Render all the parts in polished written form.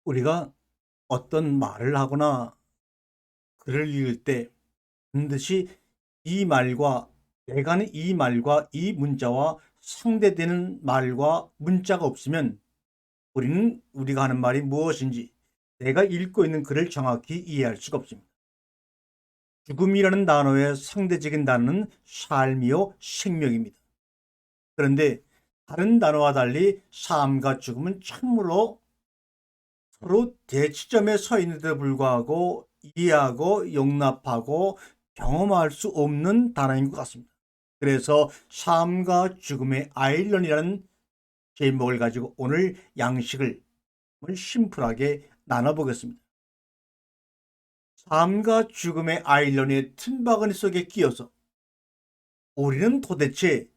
우리가 어떤 말을 하거나 글을 읽을 때 반드시 이 말과 내가 하는 이 말과 이 문자와 상대되는 말과 문자가 없으면 우리는 우리가 하는 말이 무엇인지 내가 읽고 있는 글을 정확히 이해할 수가 없습니다. 죽음이라는 단어의 상대적인 단어는 삶이요 생명입니다. 그런데 다른 단어와 달리 삶과 죽음은 참으로 서로 대치점에 서 있는데도 불구하고 이해하고 용납하고 경험할 수 없는 단어인 것 같습니다. 그래서 삶과 죽음의 아일러니라는 제목을 가지고 오늘 양식을 심플하게 나눠보겠습니다. 삶과 죽음의 아일러니의 틈바구니 속에 끼어서 우리는 도대체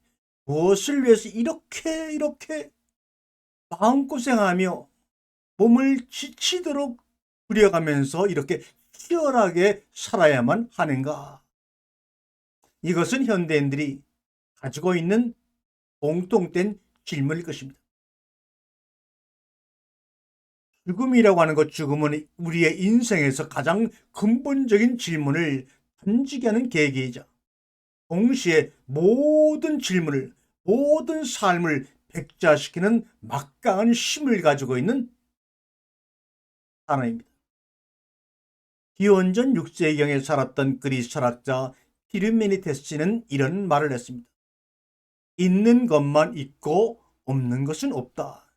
무엇을 위해서 이렇게 마음고생하며 몸을 지치도록 부려가면서 이렇게 치열하게 살아야만 하는가? 이것은 현대인들이 가지고 있는 공통된 질문일 것입니다. 죽음이라고 하는 것, 죽음은 우리의 인생에서 가장 근본적인 질문을 던지게 하는 계기이자 동시에 모든 질문을, 모든 삶을 백자시키는 막강한 힘을 가지고 있는 단어입니다. 기원전 6세경에 살았던 그리스 철학자 피르메니테스는 이런 말을 했습니다. 있는 것만 있고 없는 것은 없다.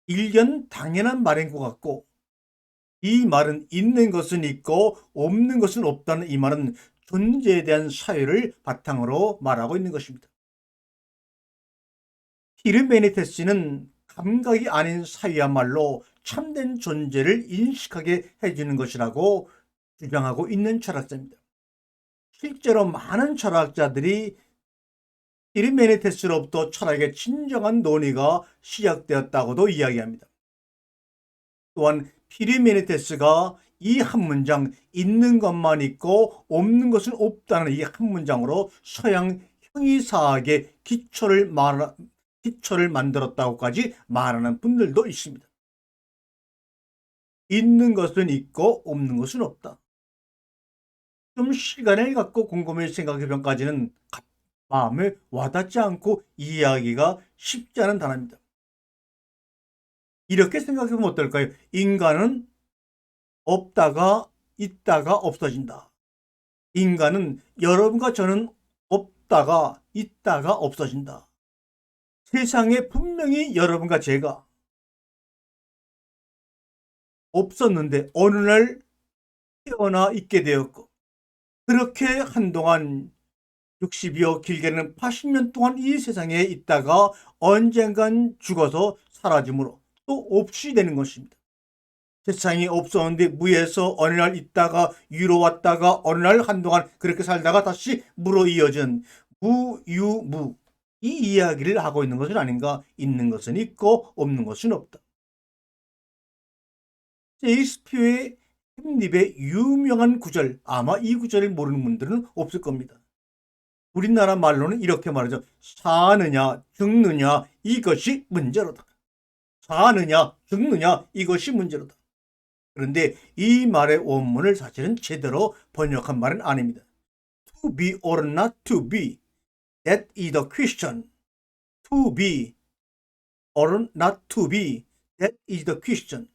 일견 당연한 말인 것 같고 이 말은 있는 것은 있고 없는 것은 없다는 이 말은 존재에 대한 사유를 바탕으로 말하고 있는 것입니다. 피르메니테스는 감각이 아닌 사유야말로 참된 존재를 인식하게 해주는 것이라고 주장하고 있는 철학자입니다. 실제로 많은 철학자들이 피르메니테스로부터 철학의 진정한 논의가 시작되었다고도 이야기합니다. 또한 피르메니테스가 이 한 문장, 있는 것만 있고 없는 것은 없다는 이 한 문장으로 서양 형이사학의 기초를 만들었다고까지 말하는 분들도 있습니다. 있는 것은 있고 없는 것은 없다. 좀 시간을 갖고 곰곰이 생각해 보면까지는 마음에 와닿지 않고 이해하기가 쉽지 않은 단어입니다. 이렇게 생각해 보면 어떨까요? 인간은 없다가 있다가 없어진다. 인간은 여러분과 저는 없다가 있다가 없어진다. 세상에 분명히 여러분과 제가 없었는데 어느 날 태어나 있게 되었고 그렇게 한동안 60이요 길게는 80년 동안 이 세상에 있다가 언젠간 죽어서 사라짐으로 또 없이 되는 것입니다. 세상이 없었는데 무에서 어느 날 있다가 유로 왔다가 어느 날 한동안 그렇게 살다가 다시 무로 이어진 무유무, 이 이야기를 하고 있는 것은 아닌가. 있는 것은 있고 없는 것은 없다. 셰익스피어의 햄릿의 유명한 구절, 아마 이 구절을 모르는 분들은 없을 겁니다. 우리나라 말로는 이렇게 말하죠. 사느냐 죽느냐 이것이 문제로다. 사느냐 죽느냐 이것이 문제로다. 그런데 이 말의 원문을 사실은 제대로 번역한 말은 아닙니다. To be or not to be, that is the question. To be or not to be, that is the question.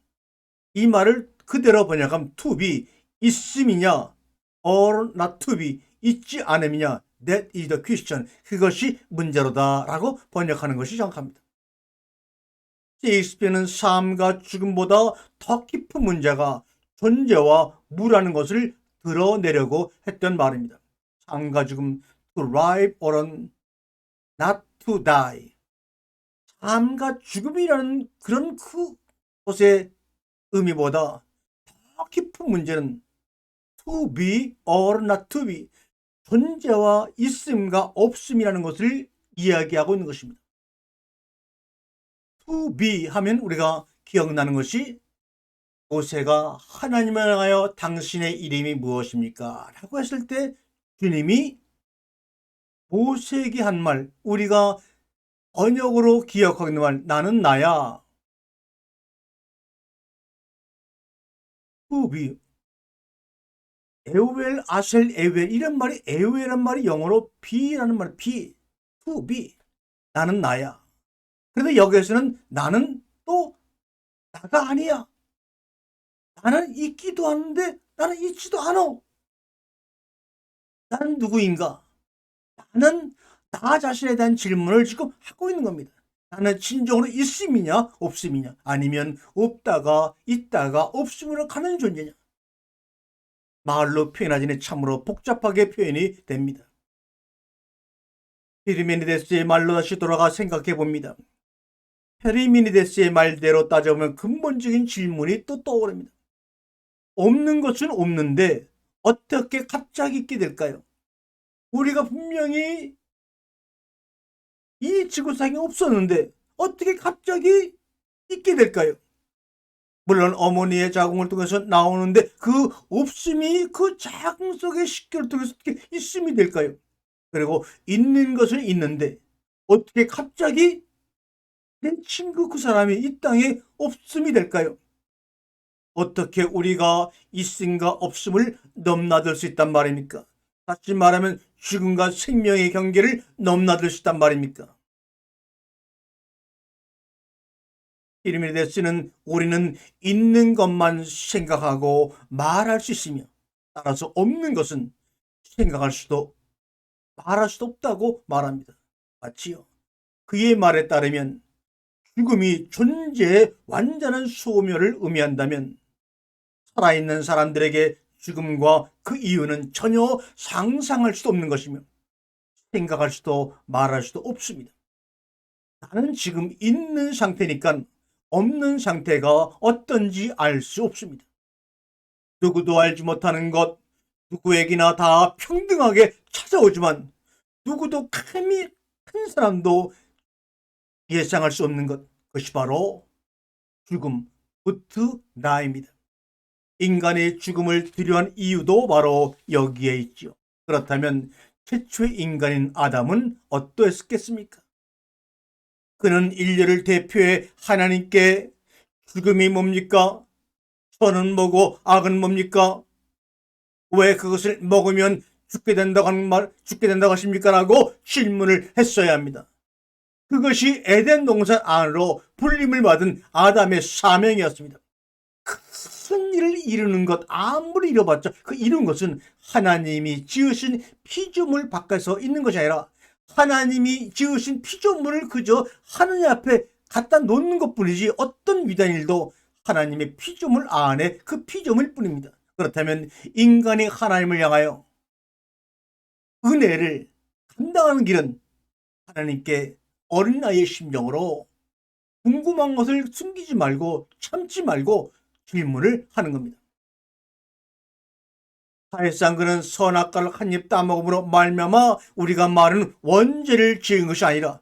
이 말을 그대로 번역하면 to be, 있음이냐, or not to be, 있지 않음이냐, that is the question. 그것이 문제로다 라고 번역하는 것이 정확합니다. 셰익스피어는 삶과 죽음보다 더 깊은 문제가 존재와 무라는 것을 드러내려고 했던 말입니다. 삶과 죽음, to live or not to die. 삶과 죽음이라는 그런 그것의 의미보다 더 깊은 문제는 to be or not to be, 존재와 있음과 없음이라는 것을 이야기하고 있는 것입니다. to be 하면 우리가 기억나는 것이 모세가 하나님을 향하여 당신의 이름이 무엇입니까? 라고 했을 때 주님이 모세에게 한 말, 우리가 번역으로 기억하고 있는 말, 나는 나야. 투비. 에우엘, 아셀, 에웰 이런 말이 에웰이란 말이 영어로 be라는 말, to be. 나는 나야. 그런데 여기에서는 나는 또 나가 아니야. 나는 있기도 하는데 나는 있지도 않아. 나는 누구인가? 나는 나 자신에 대한 질문을 지금 하고 있는 겁니다. 나는 진정으로 있음이냐 없음이냐 아니면 없다가 있다가 없음으로 가는 존재냐. 말로 표현하기는 참으로 복잡하게 표현이 됩니다. 페르메니데스의 말로 다시 돌아가 생각해 봅니다. 페르메니데스의 말대로 따져보면 근본적인 질문이 또 떠오릅니다. 없는 것은 없는데 어떻게 갑자기 있게 될까요? 우리가 분명히 이 지구상에 없었는데 어떻게 갑자기 있게 될까요? 물론 어머니의 자궁을 통해서 나오는데 그 없음이 그 자궁 속의 식교를 통해서 어떻게 있음이 될까요? 그리고 있는 것은 있는데 어떻게 갑자기 내 친구 그 사람이 이 땅에 없음이 될까요? 어떻게 우리가 있음과 없음을 넘나들 수 있단 말입니까? 다시 말하면 죽음과 생명의 경계를 넘나들 수 있단 말입니까? 히르메네데스는 우리는 있는 것만 생각하고 말할 수 있으며 따라서 없는 것은 생각할 수도 말할 수도 없다고 말합니다. 맞지요? 그의 말에 따르면 죽음이 존재의 완전한 소멸을 의미한다면 살아있는 사람들에게 죽음과 그 이유는 전혀 상상할 수도 없는 것이며 생각할 수도 말할 수도 없습니다. 나는 지금 있는 상태니까 없는 상태가 어떤지 알 수 없습니다. 누구도 알지 못하는 것, 누구에게나 다 평등하게 찾아오지만 누구도 감히 큰 사람도 예상할 수 없는 것, 그것이 바로 죽음, 부트나입니다. 인간의 죽음을 두려워한 이유도 바로 여기에 있죠. 그렇다면 최초의 인간인 아담은 어떠했겠습니까? 그는 인류를 대표해 하나님께 죽음이 뭡니까? 선은 뭐고 악은 뭡니까? 왜 그것을 먹으면 죽게 된다고 하십니까? 라고 질문을 했어야 합니다. 그것이 에덴 동산 안으로 불림을 받은 아담의 사명이었습니다. 큰 일을 이루는 것, 아무리 이뤄봤자 그 이룬 것은 하나님이 지으신 피조물 바깥에서 있는 것이 아니라 하나님이 지으신 피조물을 그저 하느님 앞에 갖다 놓는 것뿐이지 어떤 위대한 일도 하나님의 피조물 안에 그 피조물 뿐입니다. 그렇다면 인간이 하나님을 향하여 은혜를 감당하는 길은 하나님께 어린아이의 심정으로 궁금한 것을 숨기지 말고 참지 말고 질문을 하는 겁니다. 사실상 그는 선악과를 한 입 따먹음으로 말미암아 우리가 말하는 원죄를 지은 것이 아니라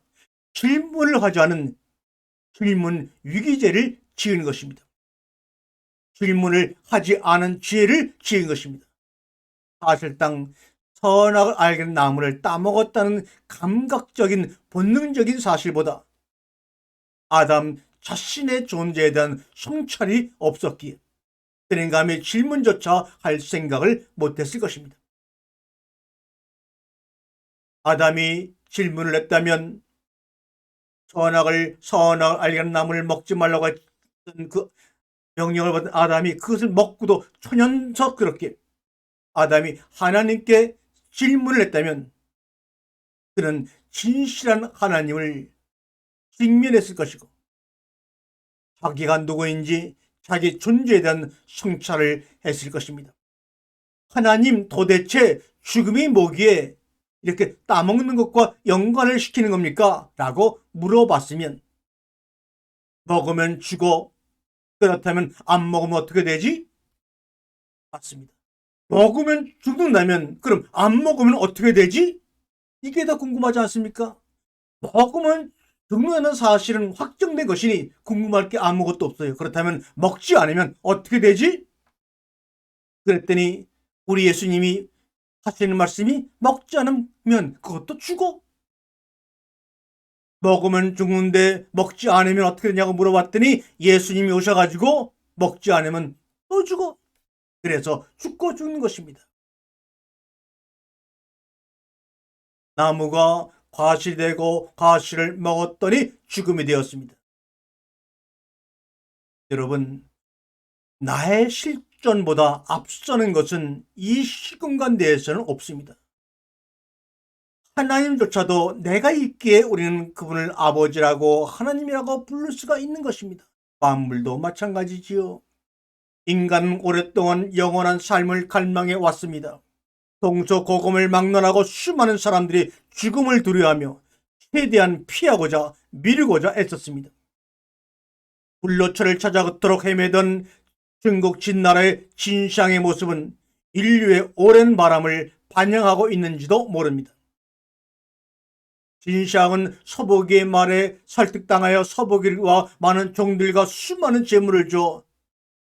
질문을 하지 않은 질문 위기죄를 지은 것입니다. 질문을 하지 않은 죄를 지은 것입니다. 사실상 선악을 알게는 나무를 따먹었다는 감각적인 본능적인 사실보다 아담 자신의 존재에 대한 성찰이 없었기에 그는 감히 질문조차 할 생각을 못했을 것입니다. 아담이 질문을 했다면 선악을 알게는 나무를 먹지 말라고 했던 그 명령을 받은 아담이 그것을 먹고도 천연석스럽게 아담이 하나님께 질문을 했다면 그는 진실한 하나님을 직면했을 것이고 자기가 누구인지 자기 존재에 대한 성찰을 했을 것입니다. 하나님 도대체 죽음이 뭐기에 이렇게 따먹는 것과 연관을 시키는 겁니까? 라고 물어봤으면 먹으면 죽어. 그렇다면 안 먹으면 어떻게 되지? 맞습니다. 먹으면 죽는다면 그럼 안 먹으면 어떻게 되지? 이게 더 궁금하지 않습니까? 먹으면 죽는다는 사실은 확정된 것이니 궁금할 게 아무것도 없어요. 그렇다면 먹지 않으면 어떻게 되지? 그랬더니 우리 예수님이 하시는 말씀이 먹지 않으면 그것도 죽어. 먹으면 죽는데 먹지 않으면 어떻게 되냐고 물어봤더니 예수님이 오셔가지고 먹지 않으면 또 죽어. 그래서 죽고 죽는 것입니다. 나무가 과실이 되고 과실을 먹었더니 죽음이 되었습니다. 여러분, 나의 실존보다 앞서는 것은 이 시공간 내에서는 없습니다. 하나님조차도 내가 있기에 우리는 그분을 아버지라고 하나님이라고 부를 수가 있는 것입니다. 만물도 마찬가지지요. 인간은 오랫동안 영원한 삶을 갈망해 왔습니다. 동서고금을 막론하고 수많은 사람들이 죽음을 두려워하며 최대한 피하고자 미루고자 애썼습니다. 불로초를 찾아 그토록 헤매던 중국 진나라의 진샹의 모습은 인류의 오랜 바람을 반영하고 있는지도 모릅니다. 진샹은 서보기의 말에 설득당하여 서보기와 많은 종들과 수많은 재물을 줘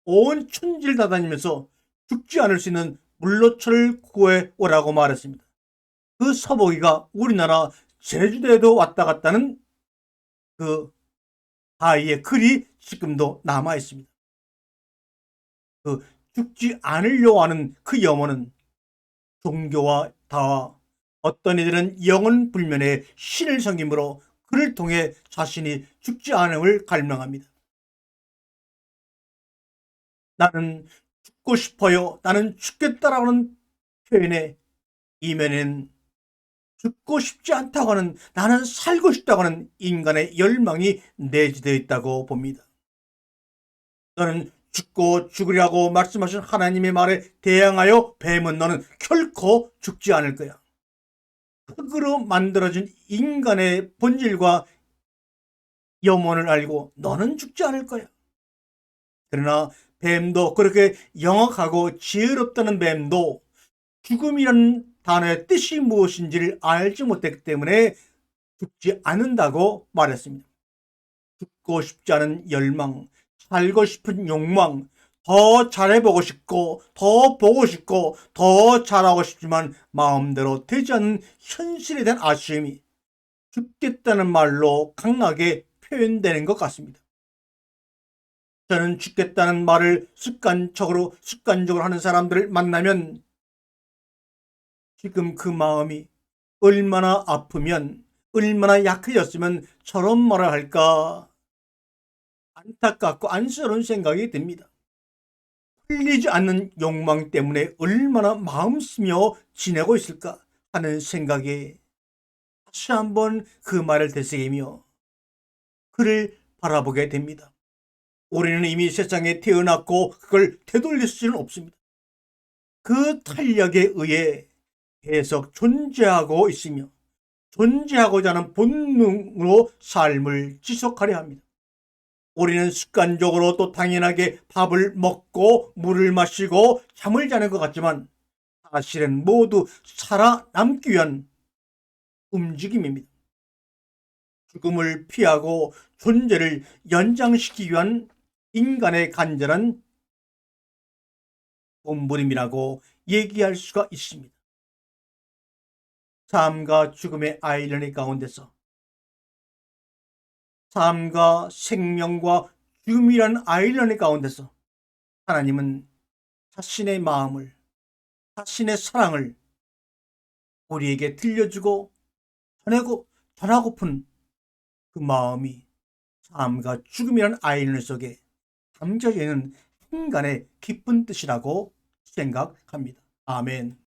온 천지를 다다니면서 죽지 않을 수 있는 물로초를 구해 오라고 말했습니다. 그 서보기가 우리나라 제주도에도 왔다 갔다는 그 아이의 글이 지금도 남아 있습니다. 그 죽지 않으려 하는 그 염원은 종교와 다와 어떤 이들은 영혼 불면의 신을 섬김으로 그를 통해 자신이 죽지 않음을 갈망합니다. 나는 죽고 싶어요. 나는 죽겠다라는 표현의 이면에는 죽고 싶지 않다고 하는, 나는 살고 싶다고 하는 인간의 열망이 내재되어 있다고 봅니다. 너는 죽고 죽으리라고 말씀하신 하나님의 말에 대항하여 뱀은 너는 결코 죽지 않을 거야. 흙으로 만들어진 인간의 본질과 염원을 알고 너는 죽지 않을 거야. 그러나 뱀도, 그렇게 영악하고 지혜롭다는 뱀도 죽음이라는 단어의 뜻이 무엇인지를 알지 못했기 때문에 죽지 않는다고 말했습니다. 죽고 싶지 않은 열망, 살고 싶은 욕망, 더 잘해보고 싶고 더 보고 싶고 더 잘하고 싶지만 마음대로 되지 않는 현실에 대한 아쉬움이 죽겠다는 말로 강하게 표현되는 것 같습니다. 저는 죽겠다는 말을 습관적으로 하는 사람들을 만나면 지금 그 마음이 얼마나 아프면, 얼마나 약해졌으면 저런 말을 할까 안타깝고 안쓰러운 생각이 듭니다. 풀리지 않는 욕망 때문에 얼마나 마음 쓰며 지내고 있을까 하는 생각에 다시 한번 그 말을 되새기며 그를 바라보게 됩니다. 우리는 이미 세상에 태어났고 그걸 되돌릴 수는 없습니다. 그 탄력에 의해 계속 존재하고 있으며 존재하고자 하는 본능으로 삶을 지속하려 합니다. 우리는 습관적으로 또 당연하게 밥을 먹고 물을 마시고 잠을 자는 것 같지만 사실은 모두 살아남기 위한 움직임입니다. 죽음을 피하고 존재를 연장시키기 위한 인간의 간절한 몸부림이라고 얘기할 수가 있습니다. 삶과 죽음의 아이러니 가운데서 삶과 생명과 죽음이라는 아이러니 가운데서 하나님은 자신의 마음을, 자신의 사랑을 우리에게 들려주고 전하고픈 그 마음이 삶과 죽음이라는 아이러니 속에 담겨져 있는 인간의 깊은 뜻이라고 생각합니다. 아멘.